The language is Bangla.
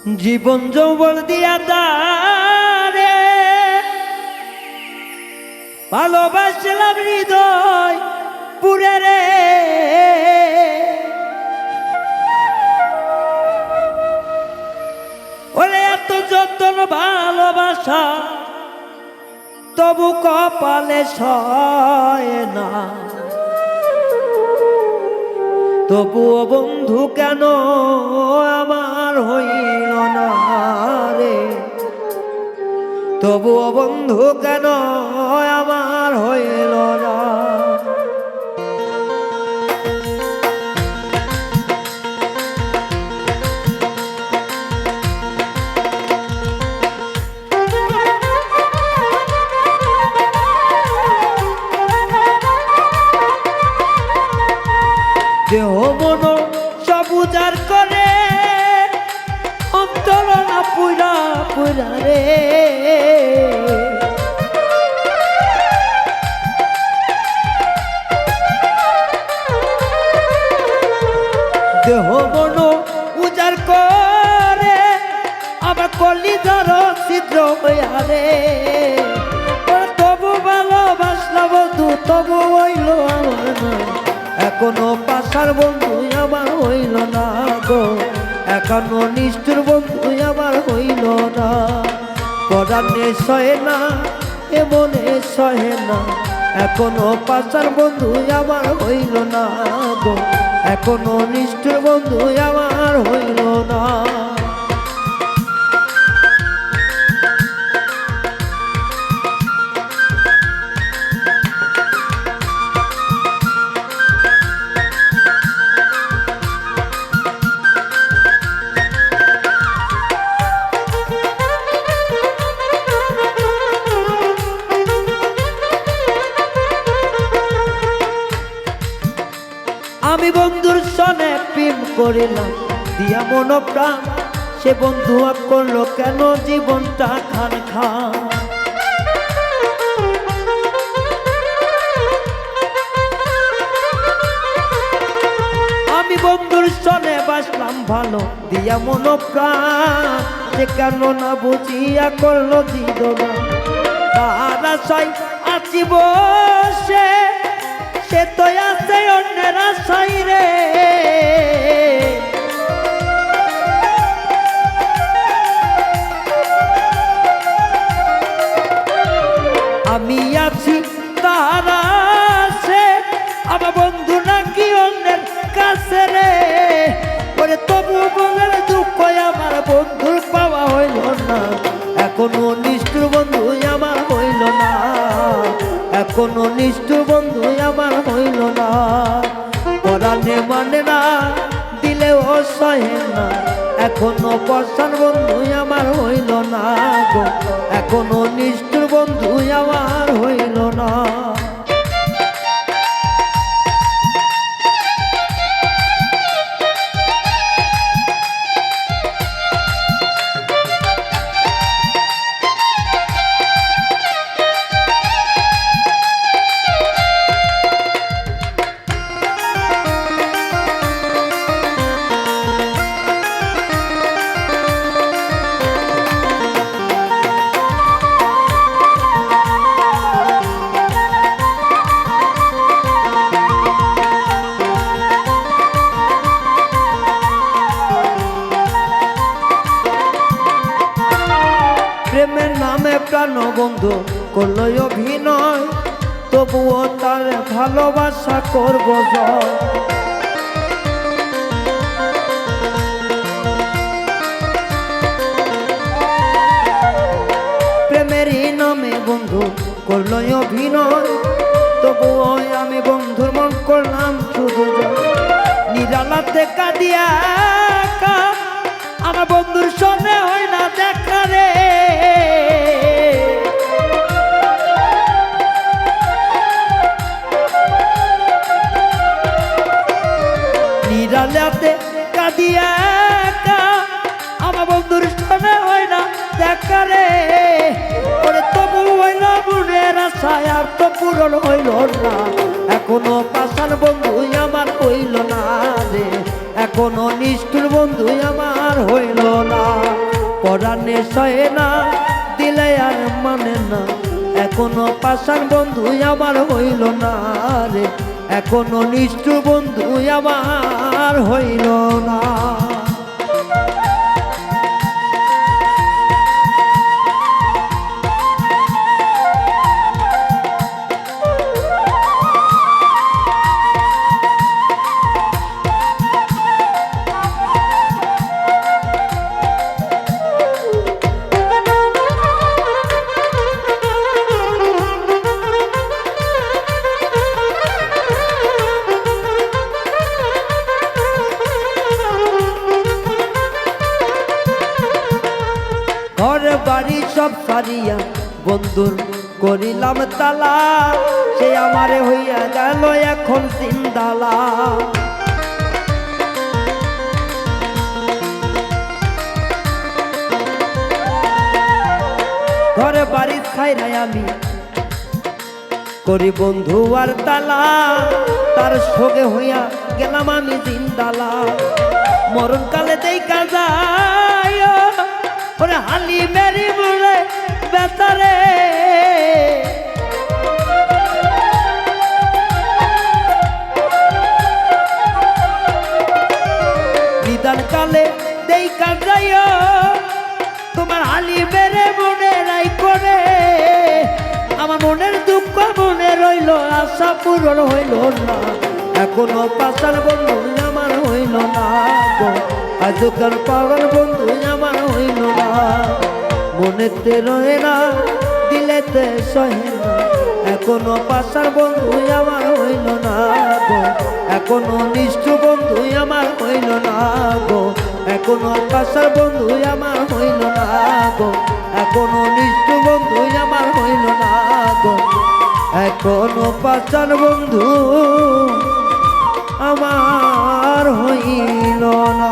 জীবন যৌবন দিয়া দারে ভালোবাসলাম হৃদয় পুরে রে, ওরে এত যতন ভালোবাসা তবু কপালে সয় না। তবুও বন্ধু কেন আমার হইল না রে, তবুও বন্ধু কেন আমার হইল না। দেহ মন সব উজাড় করে অন্তর না পুরা পুরা রে, দেহ মন উজাড় করে আমার কলিজার ছিদ্র হইয়া রে। তবু ভালোবাসলাম বন্ধু তবু হইল আমার না, এখনো পাশার বন্ধু আমার হইল না গো, এখনো নিষ্ঠুর বন্ধু আমার হইল না। পরাণে সহে না এ মনে সহে না, এখনো পাশার বন্ধু আমার হইল না গো, এখনো নিষ্ঠুর বন্ধু আমার হইল না। আমি বন্ধুর সনে প্রেম করিলাম দিয়া মন প্রাণ, সে বন্ধু আপ করলো কেন জীবনটা খান খান। আমি বন্ধুর সনে বাসলাম ভালো দিয়া মন প্রাণ, সে কেন না বুঝিয়া করলো জীবন। তার আশায় আছি বসে সে তো আছে অন্যের আশাই রে, আমি আছি তার আশে আমার বন্ধু নাকি অন্যের কাছে রে। ওরে তবু মনের দুঃখ আমার বন্ধুর পাওয়া হইল না, এখনো নিষ্ঠুর বন্ধু আমার হইল না, এখনো নিষ্ঠুর বন্ধু আমার হইল না। পরাণে মানে না দিলেও সহে না, এখনো পশার বন্ধু আমার হইল না গো, এখনো নিষ্ঠুর বন্ধু আমার হইল না। প্রেমের নামে প্রাণ বন্ধু করলো অভিনয়, তবুও তার ভালোবাসা করব জয়। প্রেমেরই নামে বন্ধু করলো অভিনয়, তবুও আমি বন্ধুর মন করলাম শুধু জয়। নিরালাতে কাঁদিয়া আমার বন্ধুর সঙ্গে হয় না দেখা রে, নিরালাতে কাঁদিয়া আমার বন্ধুর সঙ্গে হয় না দেখা রে। ওরে তবু হইল মনের আশা আর তো পূরণ হইল না, এখনো পাশার বন্ধু আমার হইল না রে, এখনো নিষ্ঠুর বন্ধু আমার হইল না। পরাণে সহে না দিলে আর মানে না, এখনো পাষাণ বন্ধু আমার হইল না রে, এখনো নিষ্ঠুর বন্ধু আমার হইল না। ঘর বাড়ি সব সারিয়া বন্ধুর করিলাম তালা, সে আমারে হইয়া গেল এখন জিন্দালা। ঘর বাড়ি ছাইরাই আমি করি বন্ধু আর তালা, তার সঙ্গে হইয়া গেলাম আমি জিন্দালা। মরণকালে দেখা যায় ওরে হালি মেরি মুড়ে বেতারে, নিদান কালে দেখা যায় তোমার হালি মেরে মনে রাই করে। আমার মনের দুঃখ মনে রইল, আশা পূরণ হইল না, এখনো পাষাণ বন্ধু আমার হইল না গো, আজকাল পাওয়ার বন্ধু আমার হইল না। মনেতে রহে না দিলেতে সহে না, এখনো পাষাণ বন্ধু আমার হইল না গো, এখনো নিষ্ঠুর বন্ধু আমার হইল না গো, এখনো পাষাণ বন্ধু আমার হইল না গো, এখনো নিষ্ঠুর বন্ধু আমার হইল না গো, এখনো পাষাণ বন্ধু আমার হইল না।